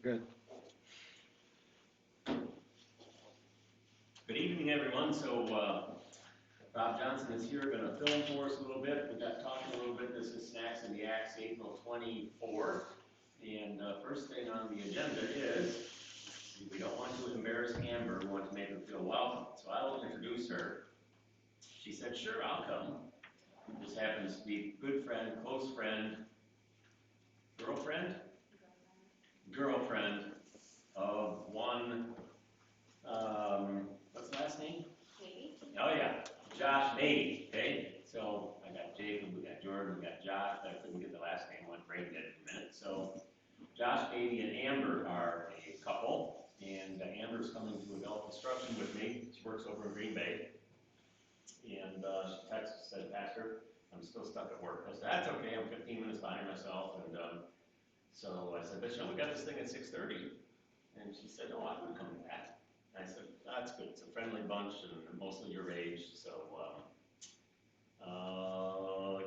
Good. Good evening, everyone. So Bob Johnson is here, going to film for us a little bit. We got talking a little bit. This is Snacks in the YACKS, April 24th. And first thing on the agenda is we don't want to embarrass Amber. We want to make her feel welcome. So I will introduce her. She said, "Sure, I'll come." This happens to be a good friend, close friend, girlfriend of one. What's the last name? Maybe. Oh yeah, Josh Beatty. Okay, so I got Jacob, we got Jordan, we got Josh. I couldn't get the last name. One brain dead in a minute. So Josh Beatty and Amber are a couple, and Amber's coming to adult instruction with me. She works over in Green Bay, and she texted, said, "Pastor, I'm still stuck at work." I said, "That's okay. I'm 15 minutes behind myself." And so I said, "But we got this thing at 6:30." And she said, "Oh, I would come to that." And I said, "That's good. It's a friendly bunch and mostly your age. So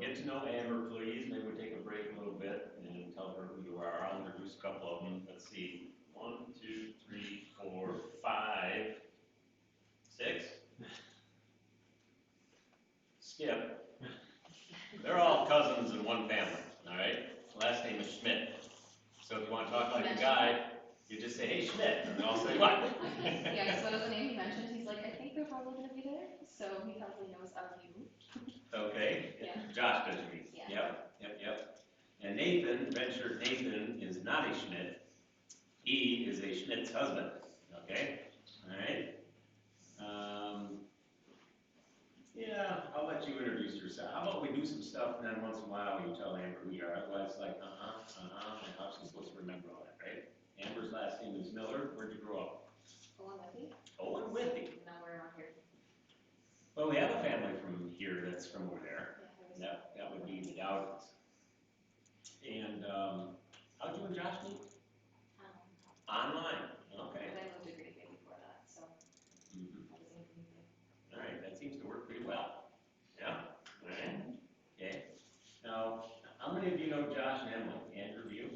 get to know Amber, please. Maybe we take a break a little bit and tell her who you are. I'll introduce a couple of them. Let's see. 1, 2, 3, 4, 5, 6. Skip. They're all cousins in one family. All right. Last name is Schmidt. So if you want to talk like a guy, you just say, "Hey, Schmidt," and they'll say, "What?" Yeah, so the name he mentioned, he's like, "I think they're probably going to be there," so he probably knows of you. Okay. Yeah. Josh does me. Yeah. Yep. And Nathan, Venture Nathan, is not a Schmidt. He is a Schmidt's husband. Okay. All right. Yeah, I'll let you introduce yourself. How about we do some stuff, and then once in a while you tell Amber who you are. Otherwise, it's like, and how's she supposed to remember all that, right? Amber's last name is Miller. Where'd you grow up? Withy. Withy. No, we're around here. Well, we have a family from here that's from over there. Yeah, That would be the Dowdens. And how'd you and Josh meet? Online. Okay. But I moved to Green Bay before that, so I was in Green Bay. All right, that seems to work pretty well. Yeah. All right. Okay. Now, how many of you know Josh and Emily? Andrew, do you?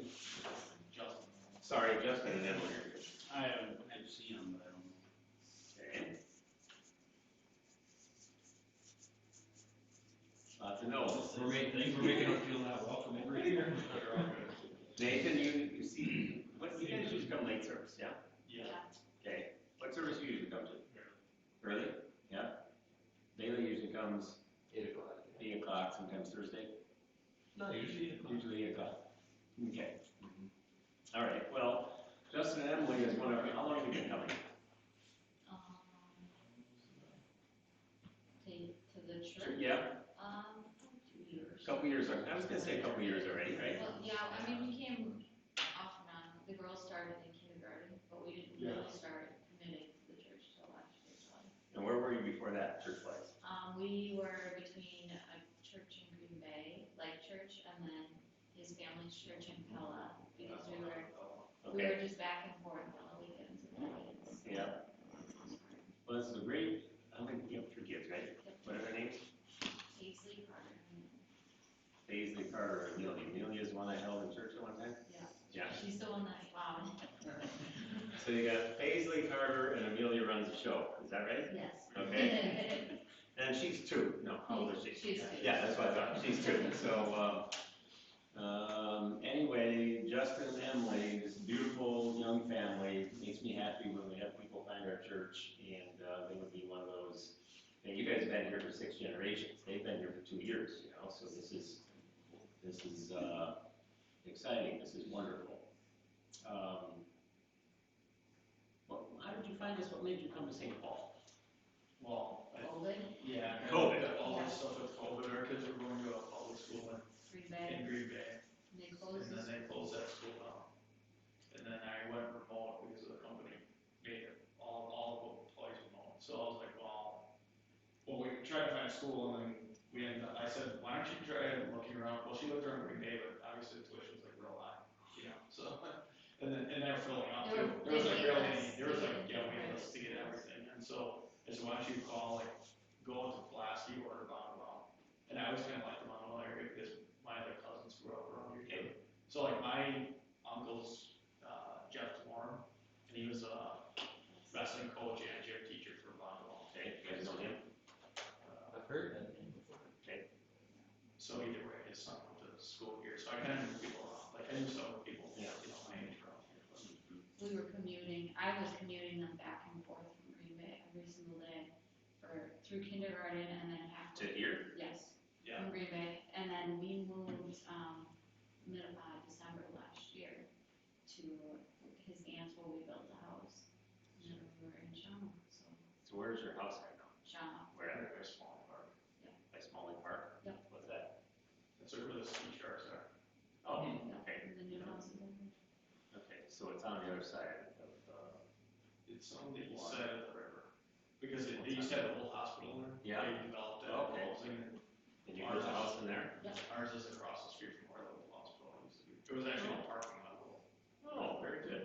Justin. Sorry, Justin and Emily. I haven't seen him, but I don't know. Okay. Lots of no's. We're making him feel that welcome every year. Nathan, you see, what you guys usually come late service, yeah? Yeah. Okay. What service you usually come to? Early? Yeah. Bailey usually comes 8 o'clock. 8 o'clock, sometimes Thursday. No, usually 8 o'clock. Usually 8 o'clock. Okay. All right. Well, Justin and Emily is one of. How long have you been coming? To the church? Yeah. 2 years. A couple years. I was gonna say a couple years already, right? Well, yeah, I mean, we came off and on. The girls started in kindergarten, but we didn't really start committing to the church till last year, July. And where were you before that, church-wise? We were between a church in Green Bay, Life Church, and then his family's church in Pella, because we were just back and forth on the weekends and the weekends. Yeah. Well, this is a great. I think you have 3 kids, right? Yep. What are their names? Paisley, Carter, and Paisley, Carter, and Amelia. Amelia is the one I held in church at one time. yeah, she's the one that, wow. So you got Paisley, Carter, and Amelia runs the show. Is that right? Yes. Okay. And she's 2. No, how old is she? She's 2. Yeah, that's what I thought. She's 2. So, anyway, Justin and Emily, this beautiful young family, makes me happy when we have people find our church, and they would be one of those. And you guys have been here for 6 generations. They've been here for 2 years, so this is exciting. This is wonderful. Well, how did you find this? What made you come to St. Paul? Well, COVID, yeah. COVID. All this stuff with COVID, our kids were going to a public school Green in Bay, Green Bay. they closed And then this. they closed that school down. And then I went remote because the company made it all of them twice remote. So I was like, well, we tried to find a school, and then I said, why don't you try looking around? Well, she looked around Green Bay, but obviously the tuition was like real high, so, and they were filling up too. There was like waiting lists to get everything. And so I said, why don't you go into Pulaski or Bonduel? And I always kind of liked the Bonduel area because my other cousins grew up around here too. So like my uncles, Jeff kind of move people around, like, I knew some of the people, Yeah. my age around here, but. We were commuting, I was commuting them back and forth from Green Bay every single day through kindergarten and then half. To here? Yes, Yeah, from Green Bay, and then we moved, December last year to his aunt's where we built the house. And then we were in Shawano, so, So where's your house right now? Shawano, Where at? very small park. By Smalley Park? Yep. What's that? That's where the ski sharks are. Oh, yeah, okay, the new house is in there. okay, so it's on the other side of, It's on the east side of the river, because they used to have the old hospital there. Yeah. They developed it, Okay. housing, and you built a house in there? ours is across the street from where the old hospital used to be. It was actually a parking lot. Oh, very good.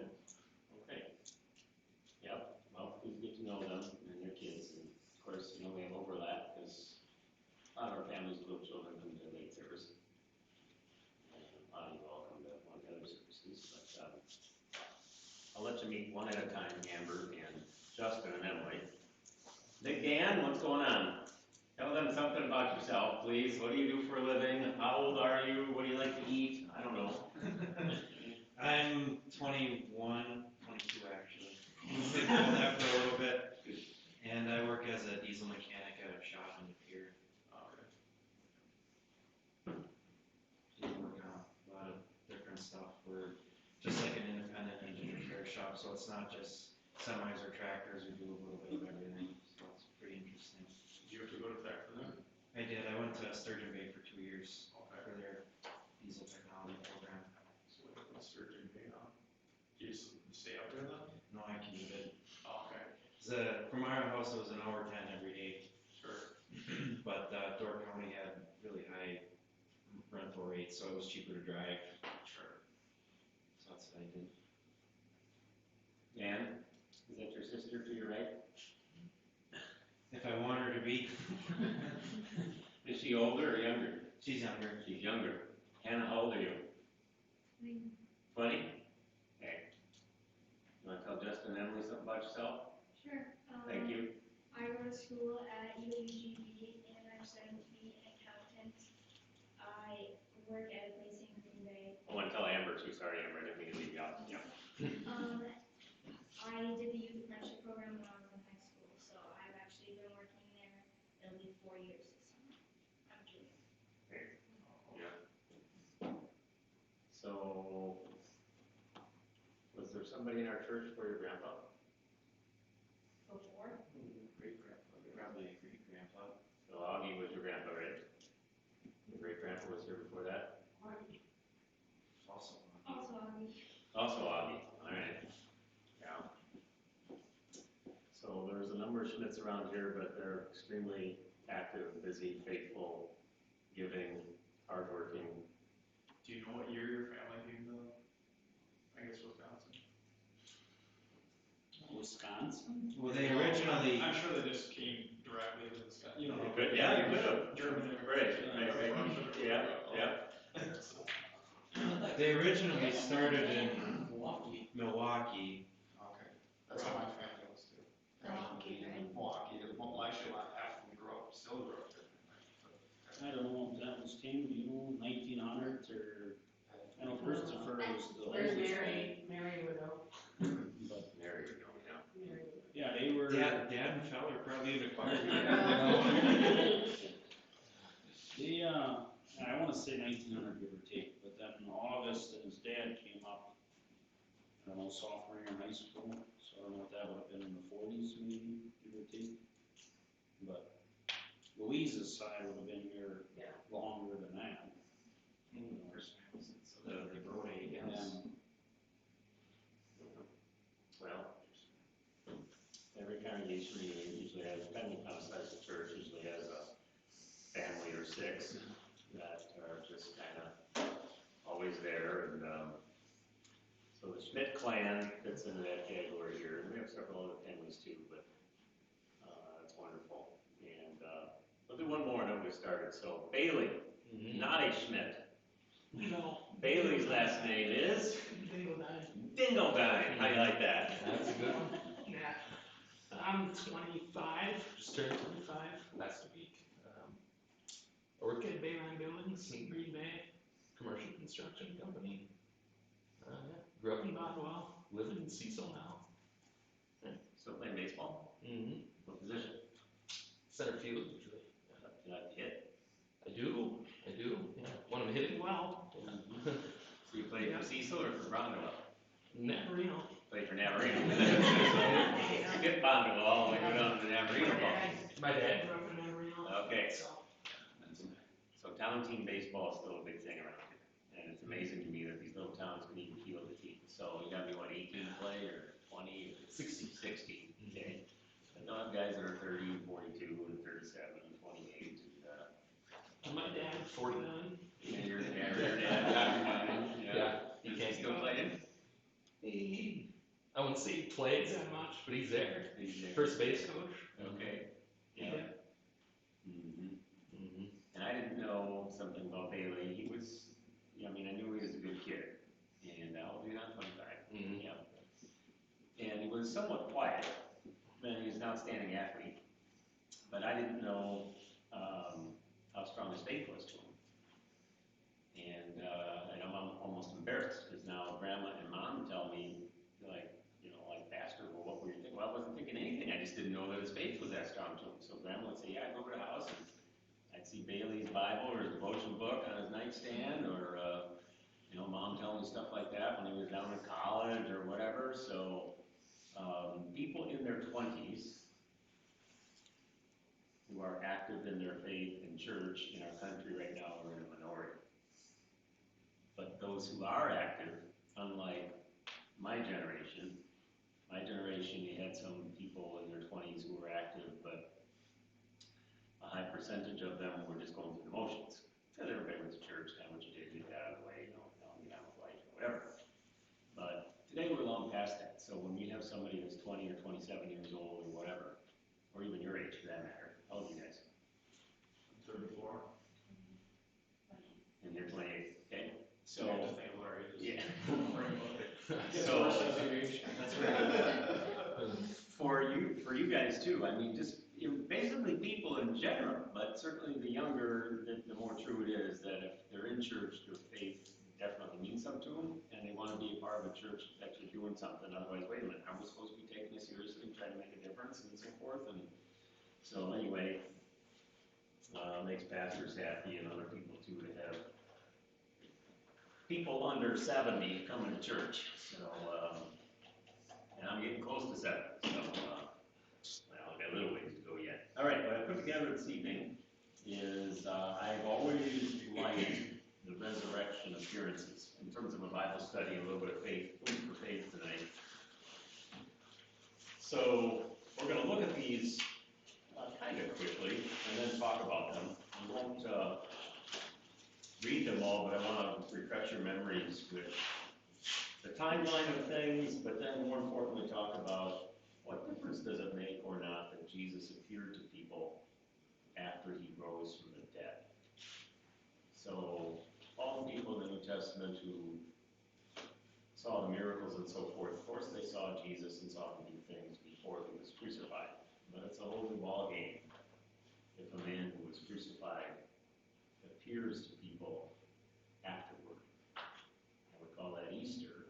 Okay. Yep, well, it's good to know them and their kids, and of course, we have overlap, because a lot of our families with little children come to Lake Service. And a lot of you all come to one of the other services, but, I'll let you meet one at a time, Amber and Justin and Emily. Big Dan, what's going on? Tell them something about yourself, please. What do you do for a living? How old are you? What do you like to eat? I don't know. I'm 21, 22 actually. Been doing that for a little bit, and I work as a diesel mechanic at a shop in the pier. Okay. Work on a lot of different stuff. We're just like an independent engine repair shop, so it's not just semis or tractors. We do a little bit of everything, so it's pretty interesting. Did you have to go to tech for that? I did. I went to Sturgeon Bay for 2 years Okay. for their diesel technology program. So what's surgeon pay on? Do you just stay up there then? No, I commuted. Oh, okay. From our house, it was an hour 10 every day. Sure. But Door County had really high rental rates, so it was cheaper to drive. Sure. So that's what I did. Dan, is that your sister to your right? If I want her to be, Is she older or younger? she's younger. She's younger. Hannah, how old are you? 20? Okay. You want to tell Justin and Emily something about yourself? Sure. Thank you. I go to school at UAGB and I'm studying to be an accountant. I work at a place in Green Bay. I want to tell Amber too. Sorry, Amber, I didn't mean to leave you out. Yeah. I did the youth apprenticeship program when I was in high school, so I've actually been working there. It'll be 4 years this summer. I'm junior. Yeah. So, was there somebody in our church for your grandpa? Before? Great grandpa, probably a great grandpa. So Augie was your grandpa, right? Your great grandpa was here before that? Also, Also, Also Augie, all right. Yeah. So there's a number of Schmidts around here, but they're extremely active, busy, faithful, giving, hardworking. Do you know what year your family came to, I guess, Wisconsin? Wisconsin? well, they originally, I'm sure they just came directly to Wisconsin, you know. Good, yeah, you could have. German Right, immigrants. right, yeah, yeah. they originally started in Milwaukee. Milwaukee. Okay, that's how my family was too. Milwaukee, right? Milwaukee, well, actually, about half of them still grew up there. I don't know, that was came, do you know, 1900s or, I know Christopher was the oldest. Mary widow. But, There you go, yeah. yeah, they were. Dad and Feller probably in a choir. They, I wanna say 1900 give or take, but then August and his dad came up, I don't know, sophomore year in high school, so I don't know what that would have been in the 40s maybe, give or take. But Louise's side would have been here longer than that. So the road age, And then, Well, every congregation usually has, depending on the size of the church, usually has a family or six that are just kind of always there, and, so the Schmidt clan fits into that category here, and we have several other families too, but, that's wonderful. And, we'll do one more and then we'll get started. So Bailey, not a Schmidt. No. Bailey's last name is Dingodine. Dingodine. How do you like that? That's a good one. Yeah. I'm 25, just turned 25 last week. I work at Bayline Buildings in Green Bay, commercial construction company. Yeah. Grew up in Bonduel, living in Cecil now. Still playing baseball? Mm-hmm. What position? Center field usually. You like to hit? I do. Yeah. When I'm hitting well. Yeah. So you played for Cecil or for Bonduel? Navarino. Played for Navarino. Skip Bonduel all the way down to the Navarino ball. My dad. Grew up in Amarillo. Okay. So, So town team baseball is still a big thing around here. And it's amazing to me that these little towns can even field a team. So you gotta be, what, 18 to play or 20 or 60. 60, okay? And they'll have guys that are 30, 42, and 37, and 28, and, My dad, 49. and your dad, Yeah. He Is he can't still playing? I wouldn't say he plays that much, but he's there. He's there. First base coach. Okay, yeah. Yeah. Mm-hmm. Mm-hmm. And I didn't know something about Bailey. He was, I mean, I knew he was a good kid. And he's not 25. Mm-hmm. Yeah. And he was somewhat quiet, and he was an outstanding athlete. But I didn't know how strong his faith was to him. And I'm almost embarrassed, because now grandma and mom tell me, like, Pastor, well, what were you thinking? Well, I wasn't thinking anything. I just didn't know that his faith was that strong to him. So grandma would say, yeah, I'd go over to the house, and I'd see Bailey's Bible or his devotion book on his nightstand, or, mom telling me stuff like that when he was down in college or whatever. So people in their 20s who are active in their faith in church in our country right now are in a minority. But those who are active, unlike my generation, you had some people in their 20s who were active, but a high percentage of them were just going through the motions. Because everybody went to church, kind of what you did, get that out of the way, get on with life, or whatever. But today we're long past that. So when we have somebody that's 20 or 27 years old or whatever, or even your age for that matter, how old are you guys? 34. And you're 28, okay? So, I have to think of our ages. yeah. Don't worry about it. Gets So- worse as you age. That's right. For you guys too, I mean, just, basically people in general, but certainly the younger, the more true it is that if they're in church, their faith definitely means something to them, and they want to be a part of a church that you're doing something, otherwise, wait a minute, are we supposed to be taking this seriously and trying to make a difference and so forth, and so anyway, makes pastors happy and other people too to have people under 70 coming to church, so, and I'm getting close to 70, so, well, I've got a little ways to go yet. All right, what I put together this evening is, I've always liked the resurrection appearances, in terms of a Bible study, a little bit of faith, food for faith tonight. So, we're gonna look at these, kind of quickly, and then talk about them. I won't, read them all, but I wanna refresh your memories with the timeline of things, but then more importantly, talk about what difference does it make or not that Jesus appeared to people after he rose from the dead. So, all the people in the New Testament who saw the miracles and so forth, of course they saw Jesus and saw him do things before he was crucified. But it's a whole new ballgame if a man who was crucified appears to people afterward. I would call that Easter.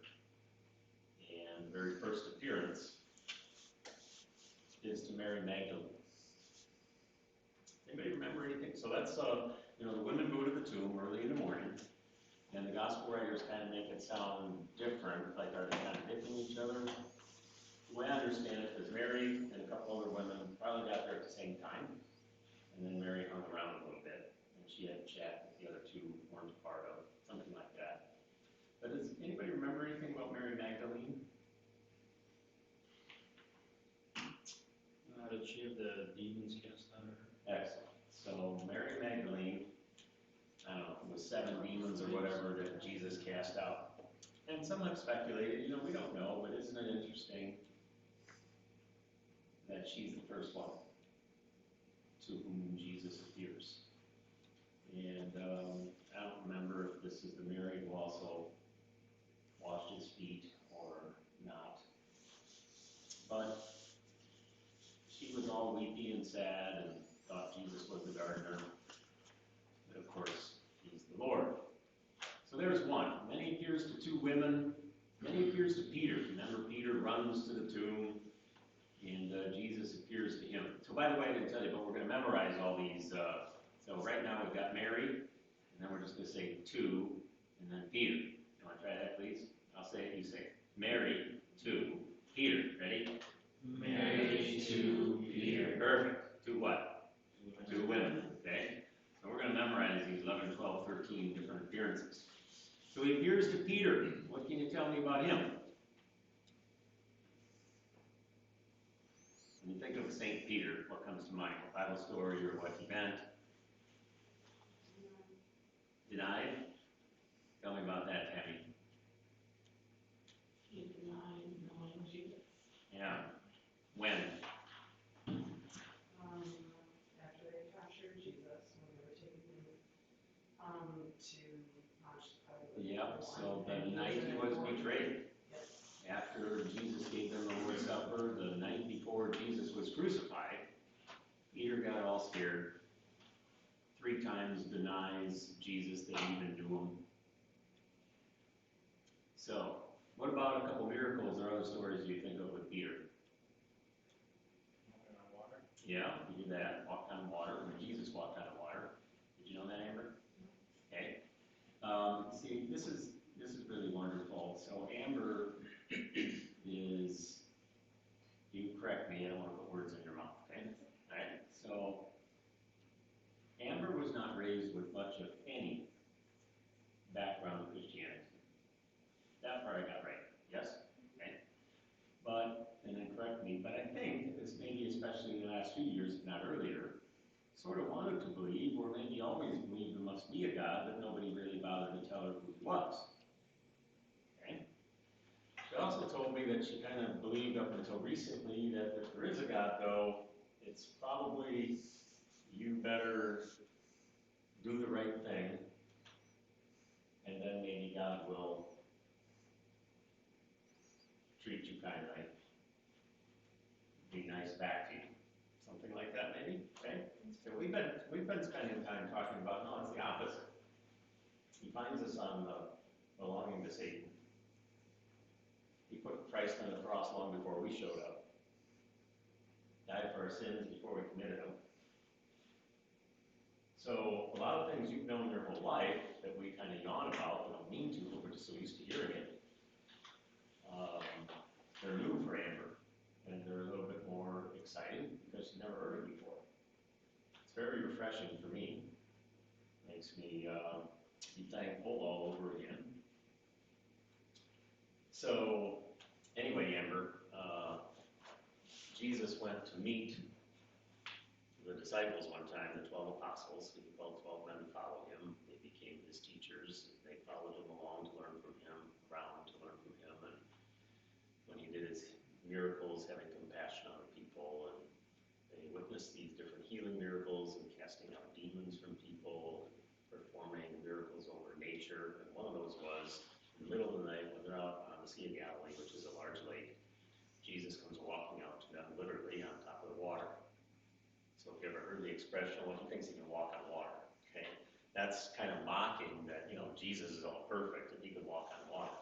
And the very first appearance is to Mary Magdalene. Anybody remember anything? So that's, the women go to the tomb early in the morning, and the gospel writers kind of make it sound different, like are they contradicting each other? The way I understand it is Mary and a couple other women probably got there at the same time, and then Mary hung around a little bit, and she had a chat with the other two who weren't a part of, something like that. But does anybody remember anything about Mary Magdalene? Did she have the demons cast out of her? Excellent. So Mary Magdalene, I don't know, it was 7 demons or whatever that Jesus cast out. And some have speculated, we don't know, but isn't it interesting that she's the first one to whom Jesus appears? And I don't remember if this is the Mary who also washed his feet or not. But she was all weepy and sad and thought Jesus was the gardener. But of course, he's the Lord. Then he appears to Peter. Remember, Peter runs to the tomb, and Jesus appears to him. So by the way, I didn't tell you, but we're going to memorize all these. So right now we've got Mary, and then we're just going to say to, and then Peter. You want to try that, please? I'll say it, you say it. Mary to Peter. Ready? Mary to Peter. Perfect. To what? To women. Okay? So we're going to memorize these 11, 12, 13 different appearances. So he appears to Peter. What can you tell me about him? When you think of St. Peter, what comes to mind? What Bible story or what event? Denied? Tell me about that, Tammy. He denied knowing Jesus. Yeah. When? After they captured Jesus, when they were taking him, to launch the Pilate. Yep, so the night he was betrayed. After Jesus gave them the Lord's Supper, the night before Jesus was crucified, Peter got all scared. 3 times denies Jesus that he even knew him. So, what about a couple miracles or other stories you think of with Peter? Walking on water. Yeah, he did that. Walked on water. When Jesus walked on water. Did you know that, Amber? Okay. See, this is really wonderful. So Amber is, you correct me, I don't want to put words in your mouth, okay? All right. So Amber was not raised with much of any background in Christianity. That part I got right. Yes? Okay. But, and then correct me, but I think it's maybe especially in the last few years, if not earlier, sort of wanted to believe, or maybe always believed there must be a God, but nobody really bothered to tell her who he was. Okay? She also told me that she kind of believed up until recently that if there is a God, though, it's probably you better do the right thing, and then maybe God will treat you kindly, be nice back to you. Something like that, maybe, okay? So we've been spending time talking about, no, it's the opposite. He finds us on the belonging to Satan. He put Christ on the cross long before we showed up. Died for our sins before we committed them. So a lot of things you've known your whole life that we kind of yawn about, we don't mean to, but we're just so used to hearing it. They're new for Amber, and they're a little bit more exciting because she's never heard it before. It's very refreshing for me. Makes me be thankful all over again. So, anyway, Amber, Jesus went to meet the disciples one time, the 12 apostles. He called 12 men to follow him. They became his teachers. They followed him along to learn from him, around to learn from him. And when he did his miracles, having compassion on the people, and they witnessed these different healing miracles and casting out demons from people, performing miracles over nature. And one of those was in the middle of the night when they're out on the Sea of Galilee, which is a large lake. Jesus comes walking out to them literally on top of the water. So if you ever heard the expression, well, he thinks he can walk on water, okay? That's kind of mocking that, Jesus is all perfect and he can walk on water.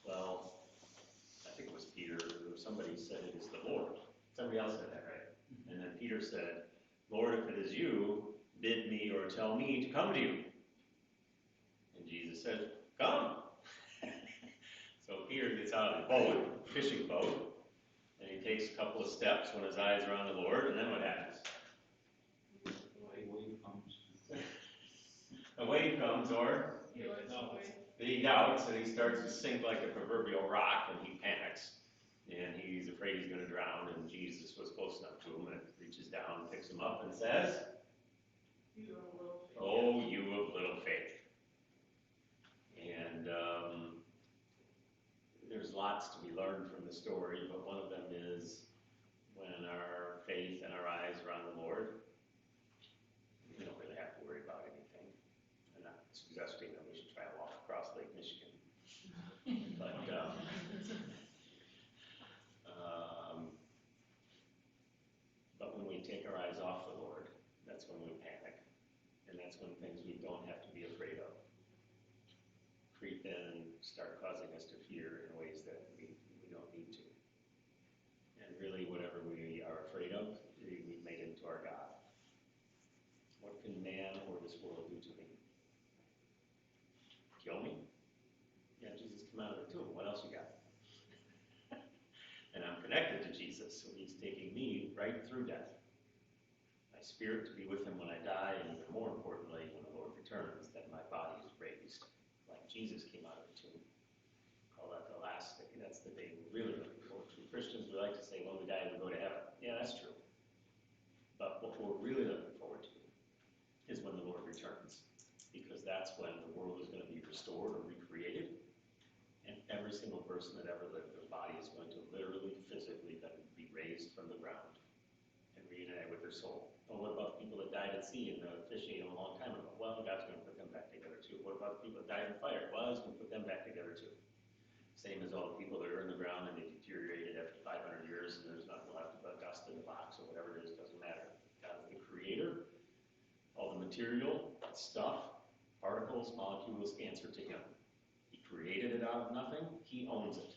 Well, I think it was Peter or somebody said it is the Lord. Somebody else said that, right? And then Peter said, Lord, if it is you, bid me or tell me to come to you. And Jesus said, come. So Peter gets out of his boat, fishing boat, and he takes a couple of steps when his eyes are on the Lord, and then what happens? A wave comes. A wave comes, or he doubts, and he starts to sink like a proverbial rock, and he panics. And he's afraid he's going to drown, and Jesus was close enough to him and reaches down, picks him up, and says, oh, you of little faith. And there's lots to be learned from the story, but one of them is when our faith and our eyes are on the Lord, we don't really have to worry about anything. I'm not suggesting that we should try to walk across Lake Michigan. But when we take our eyes off the Lord, that's when we panic. And that's when things we don't have to be afraid of creep in and start causing us to fear in a way Jesus, so he's taking me right through death. My spirit to be with him when I die, and even more importantly, when the Lord returns, that my body is raised, like Jesus came out of the tomb. Call that the last day. That's the day we're really looking forward to. Christians, we like to say, when we die, we go to heaven. Yeah, that's true. But what we're really looking forward to is when the Lord returns, because that's when the world is going to be restored or recreated, and every single person that ever lived, their body is going to literally, physically be raised from the ground and reunited with their soul. Well, what about the people that died at sea and the fish ate them a long time ago? Well, God's going to put them back together too. What about the people that died in fire? Well, He's going to put them back together too. Same as all the people that are in the ground and they deteriorated after 500 years and there's nothing left but dust in the box or whatever it is, doesn't matter. God is the creator. All the material, stuff, particles, molecules answer to Him. He created it out of nothing. He owns it.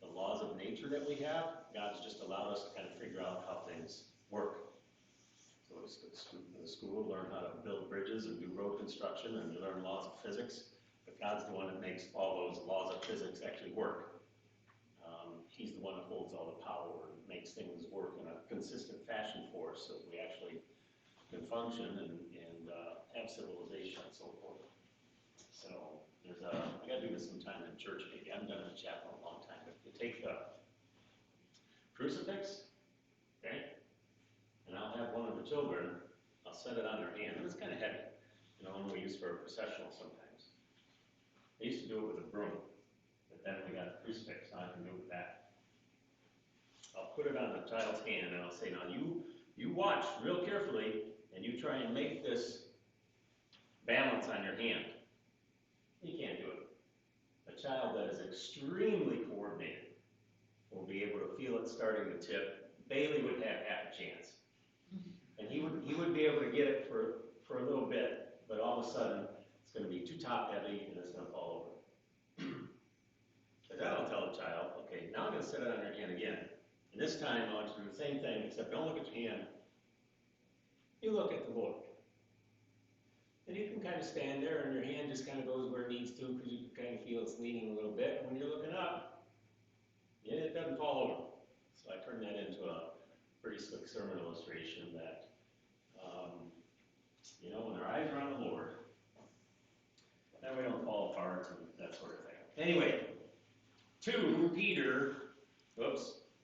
The laws of nature that we have, God's just allowed us to kind of figure out how things work. So the school learn how to build bridges and do road construction, and you learn laws of physics. But God's the one that makes all those laws of physics actually work. He's the one that holds all the power and makes things work in a consistent fashion for us, so we actually can function and have civilization and so forth. So I got to do this sometime in church maybe. I haven't done it in chapel in a long time. But you take the crucifix, okay, and I'll have one of the children, I'll set it on their hand, and it's kind of heavy. One we use for a processional sometimes. I used to do it with a broom, but then we got a crucifix, so I can do it with that. I'll put it on the child's hand, and I'll say, now you watch real carefully, and you try and make this balance on your hand. You can't do it. A child that is extremely coordinated will be able to feel it starting to tip. Bailey would have half a chance. And he would be able to get it for a little bit, but all of a sudden, it's going to be too top heavy and it's going to fall over. Because that'll tell the child, okay, now I'm going to set it on your hand again. And this time I want you to do the same thing, except don't look at your hand. You look at the Lord. And you can kind of stand there and your hand just kind of goes where it needs to because you can kind of feel it's leaning a little bit. And when you're looking up, it doesn't fall over. So I turned that into a pretty slick sermon illustration that, when our eyes are on the Lord, then we don't fall apart and that sort of thing. Anyway,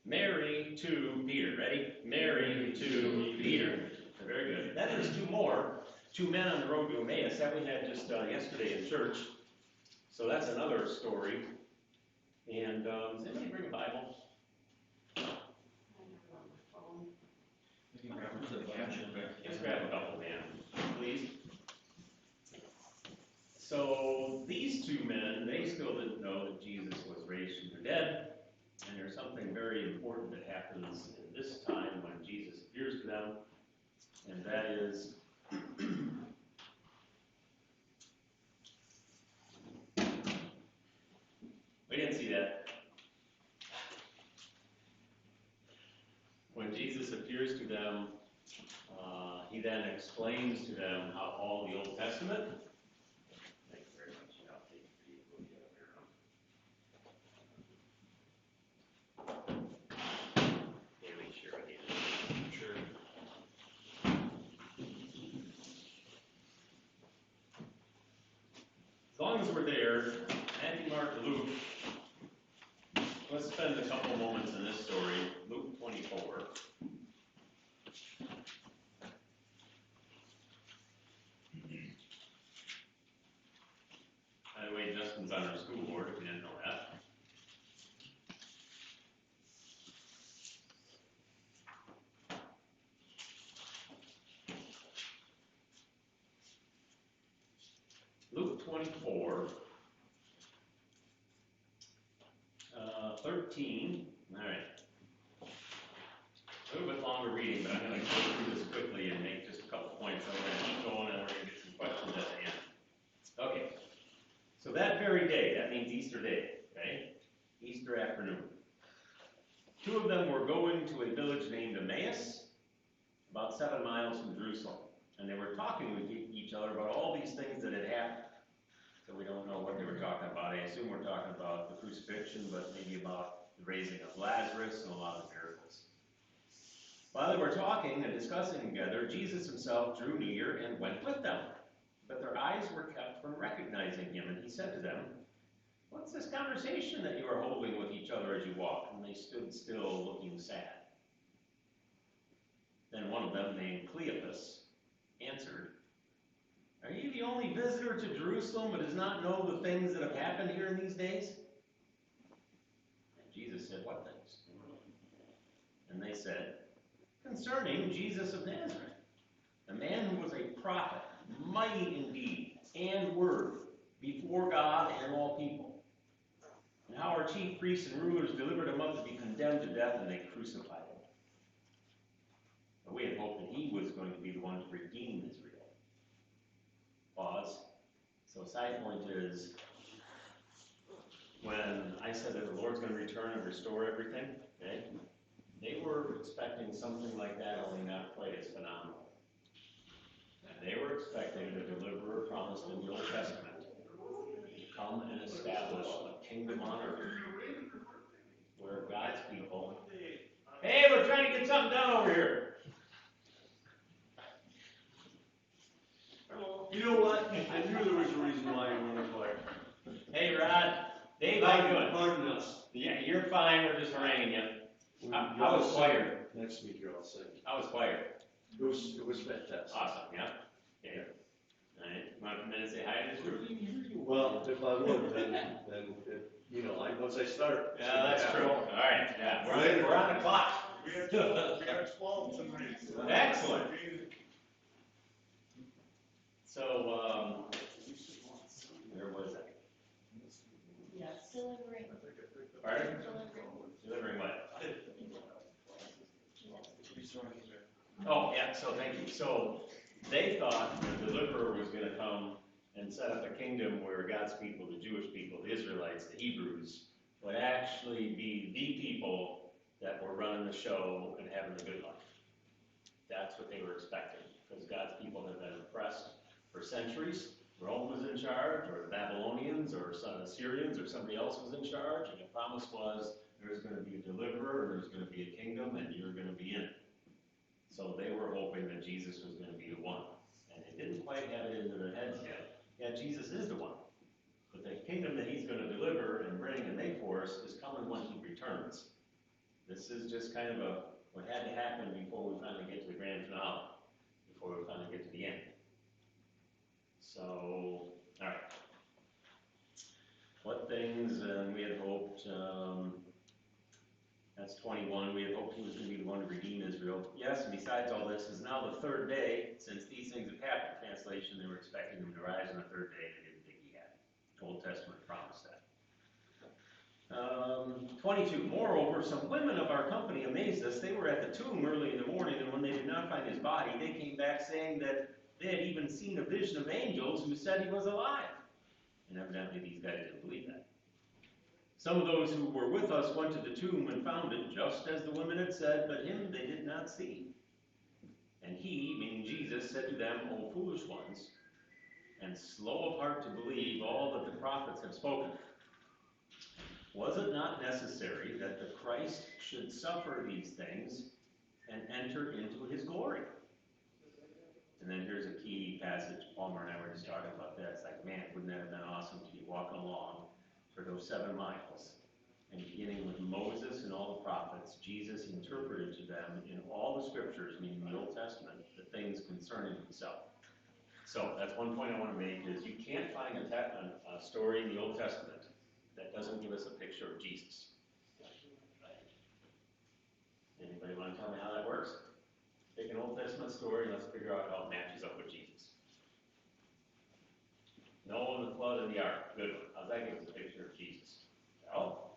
Mary to Peter. Ready? Mary to Peter. Very good. Then there's two more. Two men on the road to Emmaus that we had just yesterday in church. So that's another story. And does anybody bring a Bible? You can grab them to the caption, but Let's grab a couple, man, please. So these two men, they still didn't know that Jesus was raised from the dead. And there's something very important that happens in this time when Jesus appears to them. And that is, we didn't see that. When Jesus appears to them, he then explains to them how all the Old Testament. Thank you very much. Daily share again. Sure. As long as we're there, Matthew, Mark, Luke, let's spend a couple moments in this story. Luke 24. By the way, Justin's on our school board, if you didn't know that. Luke 24, 13. All right. A little bit longer reading, but I'm going to go through this quickly and make just a couple points. I'm going to keep going and we're going to get some questions at the end. Okay. So that very day, that means Easter Day, okay? Easter afternoon. Two of them were going to a village named Emmaus, about 7 miles from Jerusalem. And they were talking with each other about all these things that had happened. So we don't know what they were talking about. I assume we're talking about the crucifixion, but maybe about the raising of Lazarus, and a lot of miracles. While they were talking and discussing together, Jesus himself drew near and went with them. But their eyes were kept from recognizing him, and he said to them, "What's this conversation that you are holding with each other as you walk?" And they stood still, looking sad. Then one of them, named Cleopas, answered, "Are you the only visitor to Jerusalem but does not know the things that have happened here in these days?" And Jesus said, "What things?" And they said, "Concerning Jesus of Nazareth, a man who was a prophet, mighty in deed and word before God and all people, and how our chief priests and rulers delivered him up to be condemned to death, and they crucified him. But we had hoped that he was going to be the one to redeem Israel." Pause. So side point is, when I said that the Lord's going to return and restore everything, okay, they were expecting something like that, only not quite as phenomenal. And they were expecting the deliverer promised in the Old Testament to come and establish a kingdom on earth where God's people, "Hey, we're trying to get something done over here." You know what? I knew there was a reason why you weren't quiet. Hey, Rod. Dave, how you doing? Pardon us. Yeah, you're fine. We're just haranguing you. How was choir? Next week you're all set. How was choir? It was fantastic. Awesome, yeah? Okay. All right. Want to come in and say hi to this group? Well, if I would, then you know, once I start. Yeah, that's true. All right, yeah. We're on the clock. We have 12 tonight. Excellent. So, where was I? Yes. Delivering. Pardon? Delivering. Delivering what? Oh, yeah, so thank you. So, they thought the deliverer was going to come and set up a kingdom where God's people, the Jewish people, the Israelites, the Hebrews, would actually be the people that were running the show and having the good life. That's what they were expecting, because God's people have been oppressed for centuries. Rome was in charge, or the Babylonians, or some Assyrians, or somebody else was in charge, and the promise was there's going to be a deliverer, there's going to be a kingdom, and you're going to be in it. So they were hoping that Jesus was going to be the one. And they didn't quite have it into their heads yet. Yeah, Jesus is the one. But the kingdom that he's going to deliver and bring and make for us is coming when he returns. This is just kind of what had to happen before we finally get to the grand finale, before we finally get to the end. So, all right. What things we had hoped, that's 21, we had hoped he was going to be the one to redeem Israel. Yes, and besides all this, is now the third day since these things have happened. Translation, they were expecting him to rise on the third day. They didn't think he had. The Old Testament promised that. 22, moreover, some women of our company amazed us. They were at the tomb early in the morning, and when they did not find his body, they came back saying that they had even seen a vision of angels who said he was alive. And evidently these guys didn't believe that. Some of those who were with us went to the tomb and found it just as the women had said, but him they did not see. And he, meaning Jesus, said to them, "O foolish ones, and slow of heart to believe all that the prophets have spoken. Was it not necessary that the Christ should suffer these things and enter into his glory?" And then here's a key passage. Palmer and I were just talking about that. It's like, man, wouldn't that have been awesome to be walking along for those 7 miles, and beginning with Moses and all the prophets, Jesus interpreted to them in all the scriptures, meaning the Old Testament, the things concerning himself. So that's one point I want to make, is you can't find a story in the Old Testament that doesn't give us a picture of Jesus. Anybody want to tell me how that works? Take an Old Testament story and let's figure out how it matches up with Jesus. Noah and the flood and the ark. Good one. How's that give us a picture of Jesus? Well,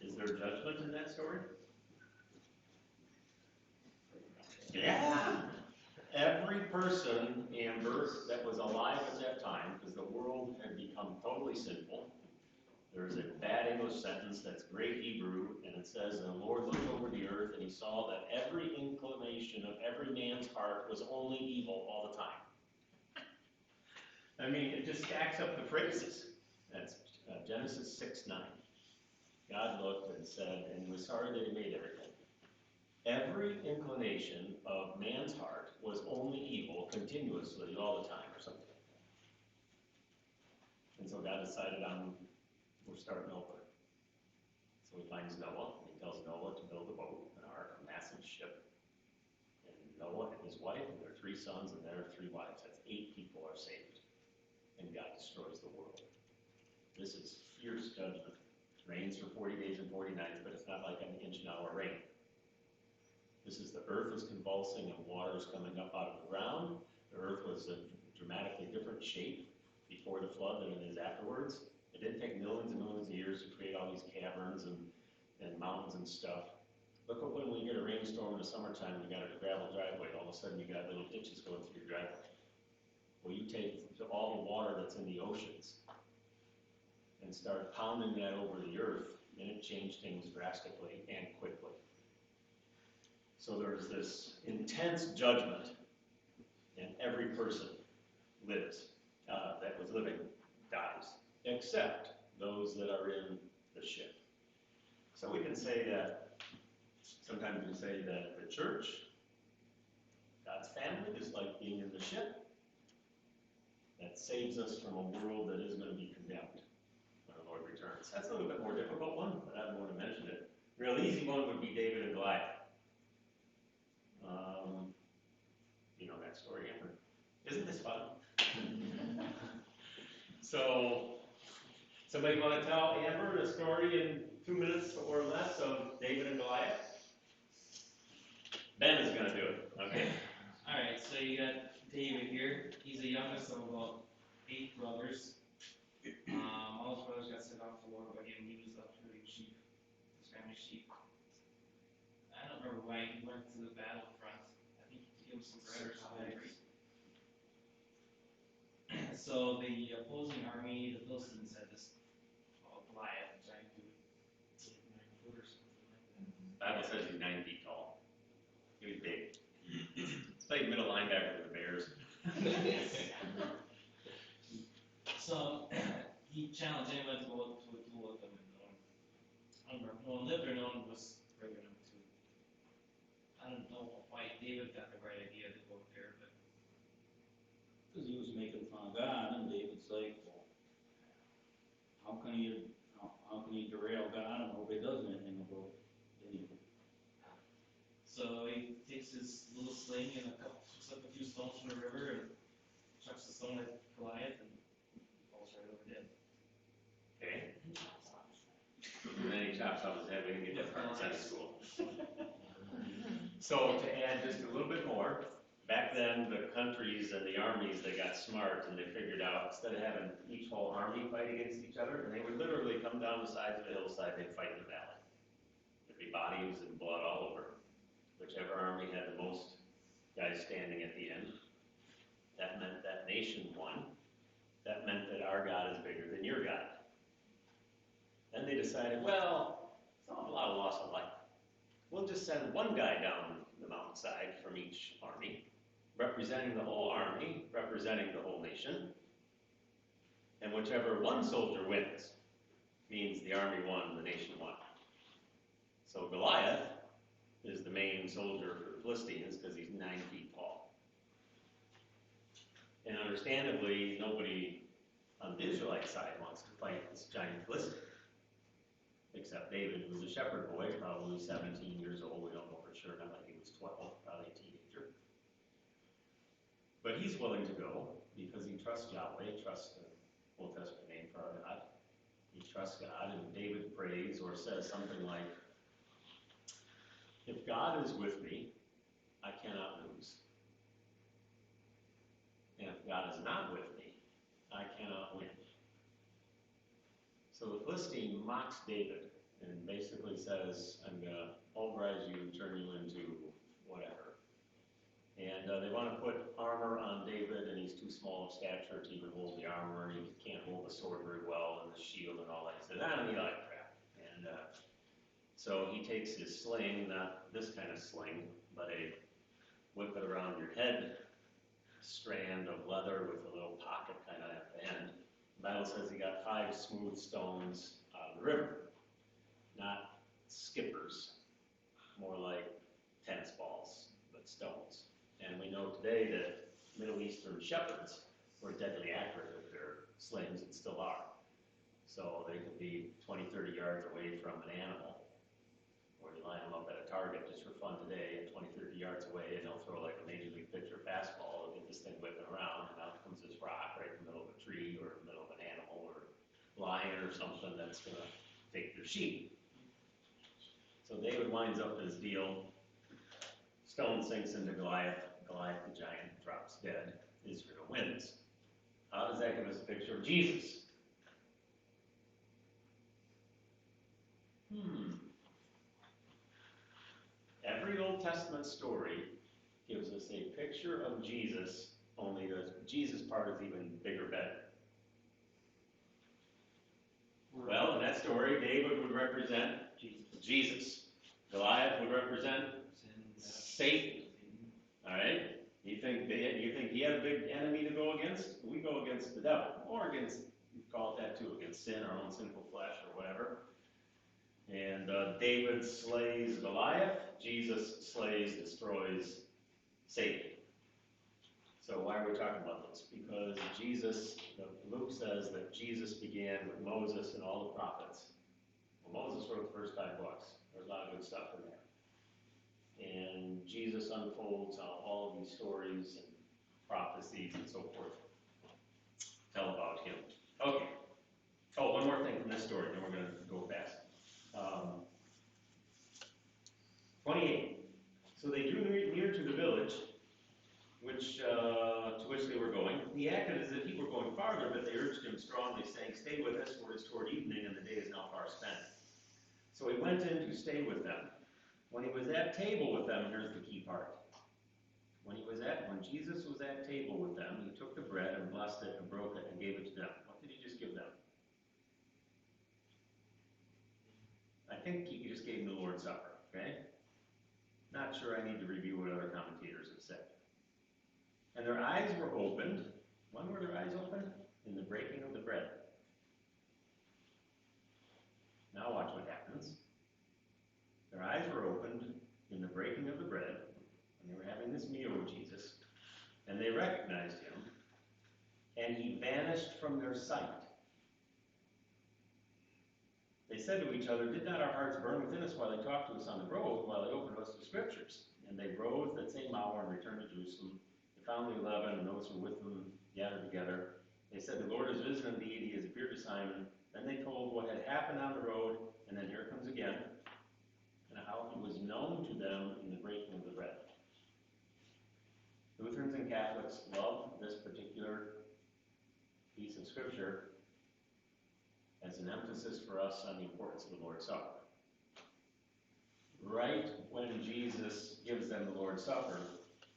is there judgment in that story? Yeah. Every person, Amber, that was alive at that time, because the world had become totally sinful. There's a bad English sentence that's great Hebrew, and it says, "And the Lord looked over the earth, and he saw that every inclination of every man's heart was only evil all the time." I mean, it just stacks up the phrases. That's Genesis 6:9. God looked and said, and was sorry that he made everything. Every inclination of man's heart was only evil continuously all the time, or something like that. And so God decided we're starting over. So he finds Noah, and he tells Noah to build a boat, an ark, a massive ship. And Noah and his wife and their 3 sons and their 3 wives, that's 8 people are saved. And God destroys the world. This is fierce judgment. Rains for 40 days and 40 nights, but it's not like an inch an hour rain. This is the earth is convulsing and water is coming up out of the ground. The earth was a dramatically different shape before the flood than it is afterwards. It didn't take millions and millions of years to create all these caverns and mountains and stuff. Look at when we get a rainstorm in the summertime, we got a gravel driveway, all of a sudden you got little ditches going through your driveway. Well, you take all the water that's in the oceans and start pounding that over the earth, and it changed things drastically and quickly. So there's this intense judgment, and every person lives, that was living dies, except those that are in the ship. So we can say that, sometimes we say that the church, God's family, is like being in the ship that saves us from a world that is going to be condemned when the Lord returns. That's a little bit more difficult one, but I don't want to mention it. Real easy one would be David and Goliath. You know that story, Amber? Isn't this fun? So, somebody want to tell Amber the story in 2 minutes or less of David and Goliath? Ben is going to do it. Okay. Alright, so you got David here. He's the youngest of about 8 brothers. All his brothers got sent off to war, but again, he was left herding sheep, his family's sheep. I don't remember why he went to the battlefront. I think he was some bread or something. So the opposing army, the Philistines, had this Goliath, a giant dude, 9 foot or something like that. Bible says he's 9 feet tall. He was big. It's like middle linebacker for the Bears. So he challenged anyone to go to a duel with him, and no one lived or no one was bringing him to. I don't know why David got the right idea to go there, but Because he was making fun of God, and David's like, well, how can you derail God and nobody does anything about anything? so he takes his little sling and picks up a few stones from the river and chucks the stone at Goliath and he falls right over dead. Okay. And then he chops off his head. We didn't get that part in Sunday school. So to add just a little bit more, back then the countries and the armies, they got smart and they figured out instead of having each whole army fight against each other, and they would literally come down the sides of the hillside, they'd fight in the valley. There'd be bodies and blood all over. Whichever army had the most guys standing at the end, that meant that nation won. That meant that our God is bigger than your God. Then they decided, well, it's not a lot of loss of life. We'll just send one guy down the mountainside from each army, representing the whole army, representing the whole nation. And whichever one soldier wins means the army won, the nation won. So Goliath is the main soldier for the Philistines because he's 9 feet tall. And understandably, nobody on the Israelite side wants to fight this giant Philistine. Except David, who was a shepherd boy, probably 17 years old. We don't know for sure, not like he was 12, probably a teenager. But he's willing to go because he trusts Yahweh, trusts the Old Testament name for our God. He trusts God, and David prays or says something like, if God is with me, I cannot lose. And if God is not with me, I cannot win. So the Philistine mocks David and basically says, I'm going to pulverize you, turn you into whatever. And they want to put armor on David, and he's too small of stature to even hold the armor, and he can't hold the sword very well, and the shield and all that. He said, I don't need all that crap. And so he takes his sling, not this kind of sling, but a whip it around your head strand of leather with a little pocket kind of at the end. The Bible says he got 5 smooth stones out of the river. Not skippers, more like tennis balls, but stones. And we know today that Middle Eastern shepherds were deadly accurate with their slings and still are. So they could be 20, 30 yards away from an animal, or you line them up at a target just for fun today, and 20, 30 yards away, and they'll throw like a major league pitcher fastball, and get this thing whipping around, and out comes this rock right in the middle of a tree, or in the middle of an animal, or lion, or something that's gonna take their sheep. So David winds up his deal, stone sinks into Goliath, Goliath the giant drops dead, Israel wins. How does that give us a picture of Jesus? Every Old Testament story gives us a picture of Jesus, only the Jesus part is even bigger, better. Well, in that story, David would represent Jesus. Goliath would represent Satan. All right? You think he had a big enemy to go against? We go against the devil, or against, you call it that too, against sin, our own sinful flesh, or whatever. And David slays Goliath. Jesus slays, destroys Satan. So why are we talking about this? Because Jesus, Luke says that Jesus began with Moses and all the prophets. Well, Moses wrote the first 5 books. There's a lot of good stuff in there. And Jesus unfolds how all of these stories and prophecies and so forth tell about him. Okay. Oh, one more thing from this story, then we're going to go fast. 28. So they drew near to the village, to which they were going. He acted as if he were going farther, but they urged him strongly, saying, "Stay with us, for it is toward evening, and the day is now far spent." So he went in to stay with them. When he was at table with them, here's the key part. When Jesus was at table with them, he took the bread and blessed it and broke it and gave it to them. What did he just give them? I think he just gave them the Lord's Supper, okay? Not sure I need to review what other commentators have said. And their eyes were opened. When were their eyes opened? In the breaking of the bread. Now watch what happens. Their eyes were opened in the breaking of the bread, and they were having this meal with Jesus, and they recognized him, and he vanished from their sight. They said to each other, "Did not our hearts burn within us while they talked to us on the road, while they opened to us the Scriptures?" And they rose that same hour and returned to Jerusalem. They found the 11 and those who were with them gathered together. They said, "The Lord has risen indeed, he has appeared to Simon." Then they told what had happened on the road, and then here it comes again, and how he was known to them in the breaking of the bread. Lutherans and Catholics love this particular piece of Scripture as an emphasis for us on the importance of the Lord's Supper. Right when Jesus gives them the Lord's Supper,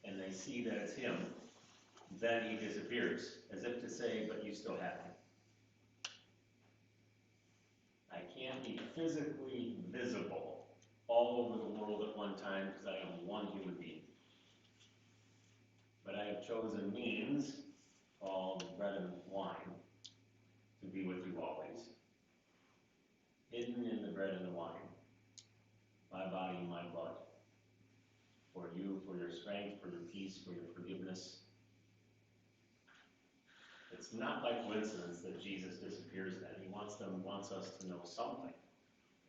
and they see that it's him, then he disappears, as if to say, "But you still have me." I can't be physically visible all over the world at one time because I am one human being. But I have chosen means called bread and wine to be with you always. Hidden in the bread and the wine, my body and my blood. For you, for your strength, for your peace, for your forgiveness. It's not by coincidence that Jesus disappears then. He wants us to know something.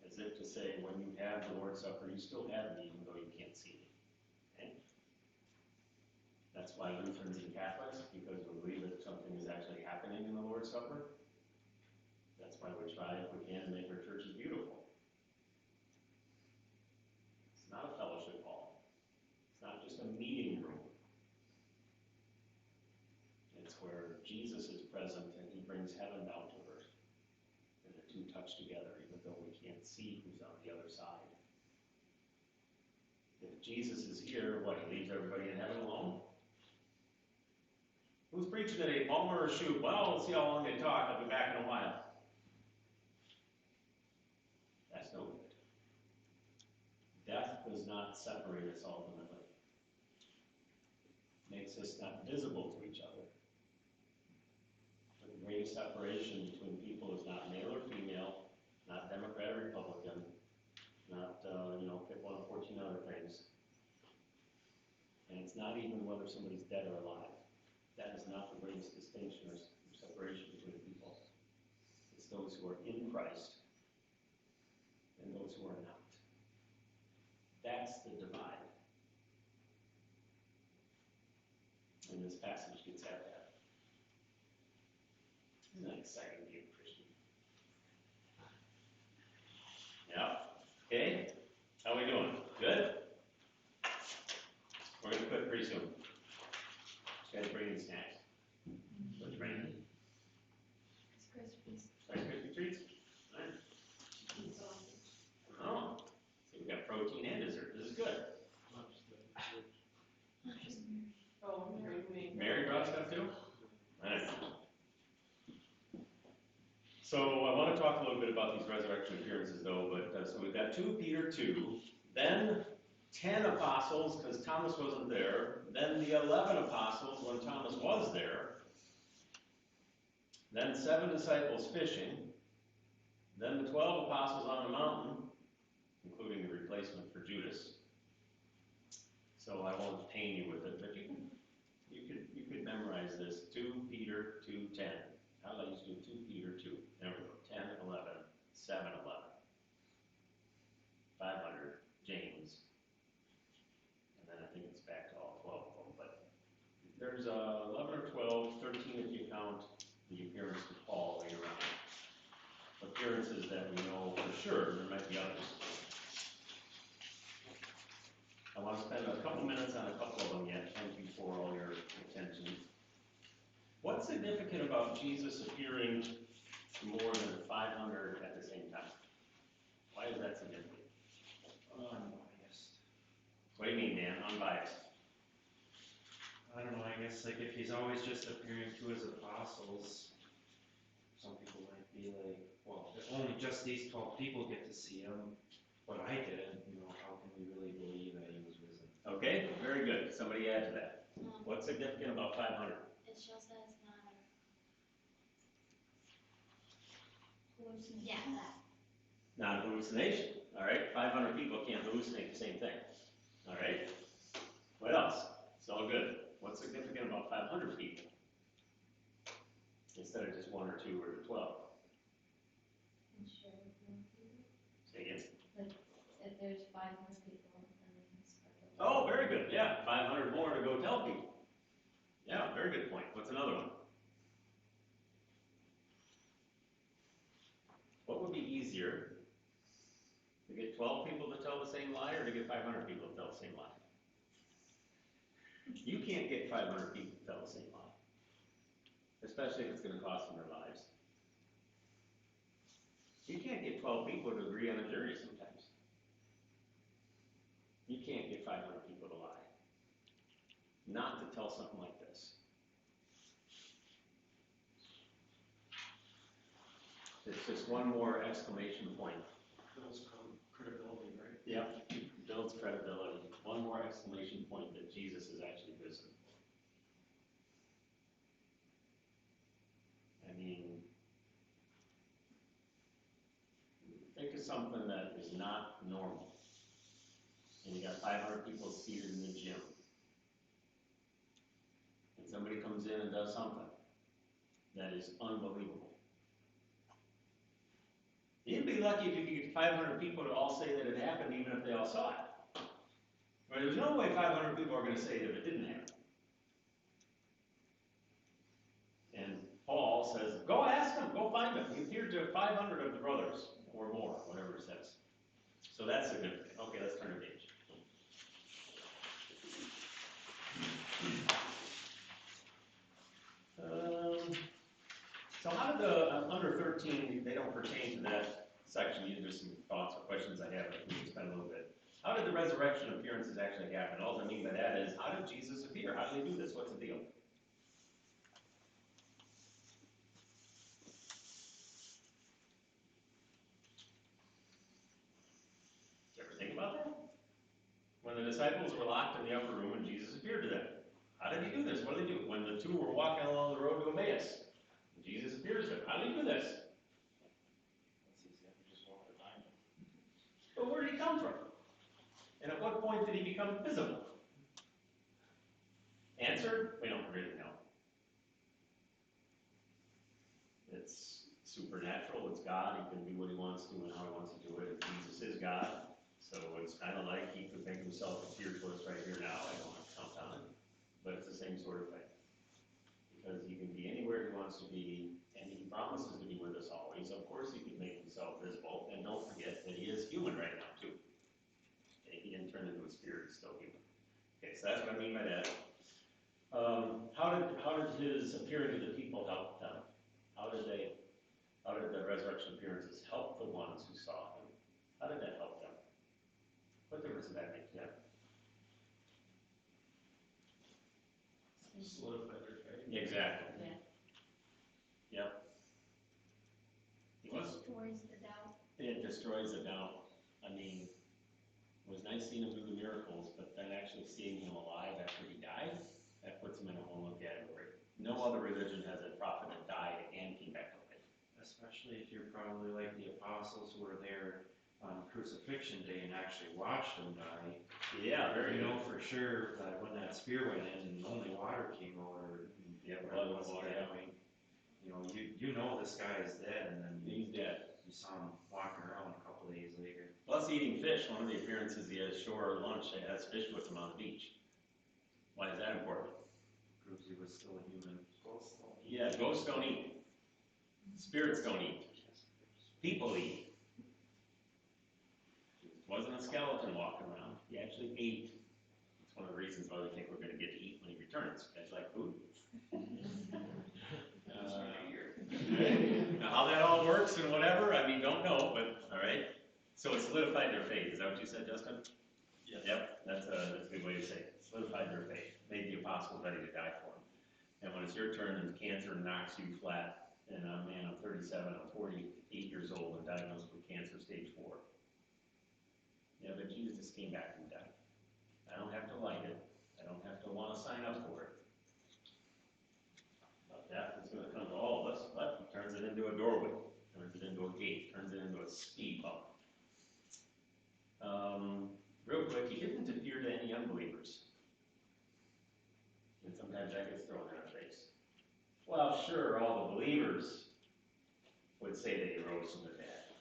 As if to say, when you have the Lord's Supper, you still have me, even though you can't see me. Okay? That's why Lutherans and Catholics, because we believe that something is actually happening in the Lord's Supper. That's why we try, if we can, to make our churches beautiful. It's not a fellowship hall. It's not just a meeting room. It's where Jesus is present and he brings heaven down to earth. And the two touch together, even though we can't see who's on the other side. If Jesus is here, what, he leaves everybody in heaven alone? Who's preaching today, Palmer or Shoup? Well, we'll see how long they talk. I'll be back in a while. That's no good. Death does not separate us ultimately. Makes us not visible to each other. But the create a separation between people who's not male or female, not Democrat or Republican, not, pick one of 14 other things. And it's not even whether somebody's dead or alive. That is not the greatest distinction or separation between people. It's those who are in Christ and those who are not. That's the divide. And this passage gets at that. Isn't that exciting to be a Christian? Yeah. Okay. How we doing? Good? We're going to quit pretty soon. Just got to bring in snacks. What'd you bring in? Rice Krispies. Rice Krispie treats? Nice. Oh. So we got protein and dessert. This is good. Oh, Mary brought stuff too? Nice. So I want to talk a little bit about these resurrection appearances though, but so we've got 2 Peter 2, then 10 apostles because Thomas wasn't there, then the 11 apostles when Thomas was there, then 7 disciples fishing, then the 12 apostles on the mountain, including the replacement for Judas. So I won't pain you with it, but you could memorize this. 2 Peter 2:10. How do I used to do 2 Peter 2? There we go. 10, 11, 7, 11. 500, James. And then I think it's back to all 12 of them. But there's 11 or 12, 13 if you count the appearance to Paul later on. Appearances that we know for sure. There might be others. I want to spend a couple minutes on a couple of them yet. Thank you for all your attention. What's significant about Jesus appearing to more than 500 at the same time? Why is that significant? Unbiased. What do you mean, Dan? Unbiased? I don't know, I guess like if he's always just appearing to his apostles, some people might be like, well, if only just these 12 people get to see him, but I didn't, how can we really believe that he was risen? Okay, very good. Somebody add to that. What's significant about 500? It shows that it's not a hallucination. Yeah, that. Not a hallucination. All right, 500 people can't hallucinate the same thing. All right. What else? It's all good. What's significant about 500 people instead of just 1 or 2 or 12? Say again. Like, if there's 500 people, then we can spread the word. Oh, very good. Yeah, 500 more to go tell people. Yeah, very good point. What's another one? What would be easier? To get 12 people to tell the same lie or to get 500 people to tell the same lie? You can't get 500 people to tell the same lie. Especially if it's going to cost them their lives. You can't get 12 people to agree on a jury sometimes. You can't get 500 people to lie. Not to tell something like this. It's just one more exclamation point. Builds credibility, right? Yep, builds credibility. One more exclamation point that Jesus is actually risen. I mean, think of something that is not normal. And you got 500 people seated in the gym. And somebody comes in and does something that is unbelievable. You'd be lucky if you could get 500 people to all say that it happened, even if they all saw it. But there's no way 500 people are going to say that it didn't happen. And Paul says, go ask them, go find them. He appeared to 500 of the brothers, or more, whatever it says. So that's significant. Okay, let's turn the page. So how did the under 13, they don't pertain to that section, these are some thoughts or questions I have, we can spend a little bit. How did the resurrection appearances actually happen? All I mean by that is, how did Jesus appear? How did he do this? What's the deal? Did you ever think about that? When the disciples were locked in the upper room and Jesus appeared to them. How did he do this? What did he do? When the two were walking along the road to Emmaus, Jesus appears to him. How did he do this? That's easy, I just walk behind him. But where did he come from? And at what point did he become visible? Answer, we don't really know. It's supernatural, it's God, he can do what he wants to and how he wants to do it. Jesus is God, so it's kind of like he could make himself appear to us right here now. I don't want to count on it, but it's the same sort of thing. Because he can be anywhere he wants to be, and he promises to be with us always. Of course he could make himself visible, and don't forget that he is human right now too. Okay, he didn't turn into a spirit, he's still human. Okay, so that's what I mean by that. How did his appearing to the people help them? How did the resurrection appearances help the ones who saw him? How did that help them? What difference did that make to them? Solidified their faith. Exactly. Yeah. Yep. He was. Destroys the doubt. It destroys the doubt. I mean, it was nice seeing him do the miracles, but then actually seeing him alive after he died, that puts him in a whole new category. No other religion has a prophet that died and came back to life. Especially if you're probably like the apostles who were there on crucifixion day and actually watched him die. Yeah, very You good. know for sure that when that spear went in and only water came out, or Yeah, blood blood was water, I mean, you know this guy is dead, and then he's dead. you saw him walking around a couple of days later. Plus eating fish, one of the appearances he has shore lunch that has fish with him on the beach. Why is that important? Proves he was still a human. Yeah, ghosts don't eat. Spirits don't eat. People eat. It wasn't a skeleton walking around. He actually ate. It's one of the reasons why we think we're going to get to eat when he returns. You guys like food? Now, how that all works and whatever, I mean, don't know, but, all right. So it solidified their faith. Is that what you said, Justin? Yes. Yep, that's a good way to say it. Solidified their faith. Made the apostles ready to die for him. And when it's your turn and cancer knocks you flat, and I'm 37, I'm 48 years old and diagnosed with cancer stage 4. Yeah, but Jesus came back from death. I don't have to like it. I don't have to want to sign up for it. But death is going to come to all of us, but he turns it into a doorway, turns it into a gate, turns it into a speed bump. Real quick, he didn't appear to any unbelievers. And sometimes that gets thrown in our face. Well, sure, all the believers would say that he rose from the dead.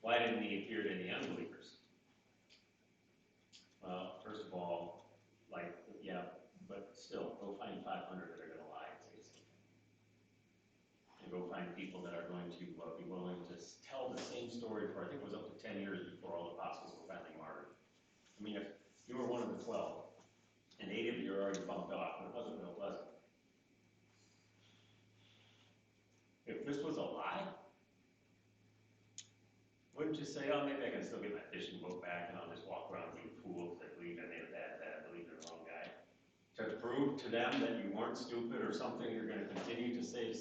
Why didn't he appear to any unbelievers? Well, first of all, but still, go find 500 that are going to lie and say the same thing. And go find people that are going to be willing to tell the same story for, I think it was up to 10 years before all the apostles were finally martyred. I mean, if you were one of the 12, and 8 of you are already bumped off, and it wasn't real pleasant. If this was a lie, wouldn't you say, oh, maybe I can still get my fishing boat back and I'll just walk around being fools that believe in it, that I believe in the wrong guy. To prove to them that you weren't stupid or something, you're going to continue to say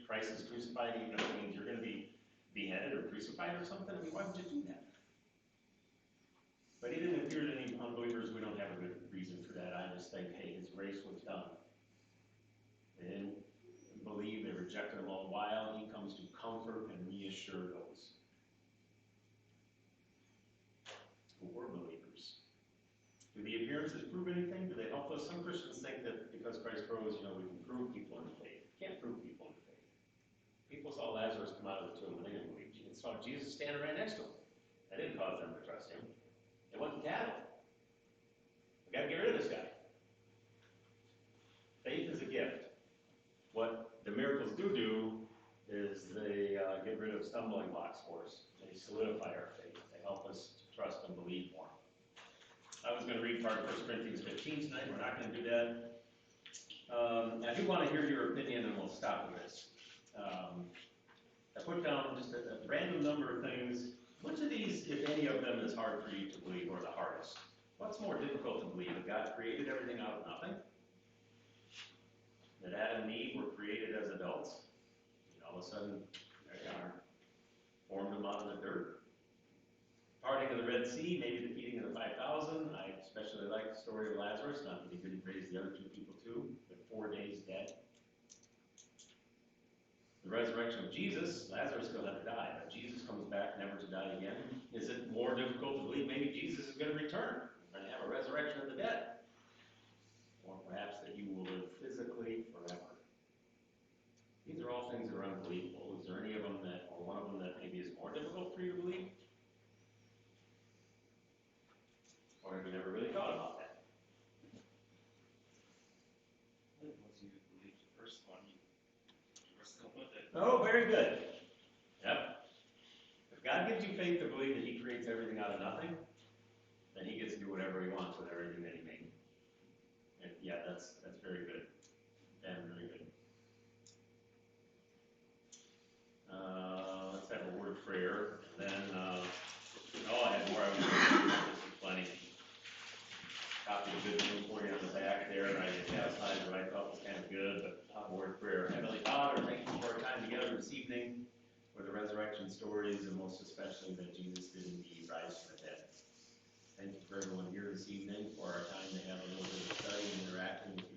Christ is crucified, even if it means you're going to be beheaded or crucified or something. I mean, why would you do that? But he didn't appear to any unbelievers. We don't have a good reason for that. I just think, hey, his race was done. They didn't believe, they rejected him all the while. He comes to comfort and reassure those who were believers. Do the appearances prove anything? Do they help us? Some Christians think that because Christ rose, we can prove people in the faith. Can't prove people in the faith. People saw Lazarus come out of the tomb and they didn't believe Jesus. Saw Jesus standing right next to him. That didn't cause them to trust him. They went to cattle. We got to get rid of this guy. Faith is a gift. What the miracles do is they get rid of stumbling blocks for us. They solidify our faith. They help us to trust and believe more. I was going to read part of 1 Corinthians 15 tonight. We're not going to do that. I do want to hear your opinion, and we'll stop with this. I put down just a random number of things. Which of these, if any of them, is hard for you to believe or the hardest? What's more difficult to believe? That God created everything out of nothing? That Adam and Eve were created as adults? And all of a sudden, there they are. Formed them out of the dirt. Parting of the Red Sea, maybe the feeding of the 5,000. I especially like the story of Lazarus, not that he didn't raise the other 2 people too, but 4 days dead. the resurrection of Jesus, Lazarus still had to die, but Jesus comes back never to die again. Is it more difficult to believe maybe Jesus is going to return and have a resurrection of the dead? Or perhaps that you will live physically forever? These are all things that are unbelievable. Is there any of them that, or one of them that maybe is more difficult for you to believe? Or have you never really thought about that? Once you believe the first one, you're still with it. Oh, very good. Yep. If God gives you faith to believe that He creates everything out of nothing, then He gets to do whatever He wants with everything that He made. And yeah, that's very good. And very good. Let's have a word of prayer, and then, I had more. I was plenty. Copy of good news for you on the back there, and I italicized what I thought was kind of good, but I'll have a word of prayer. Heavenly Father, thank you for our time together this evening, for the resurrection stories, and most especially that Jesus did indeed rise from the dead. Thank you for everyone here this evening, for our time to have a little bit of study and interacting with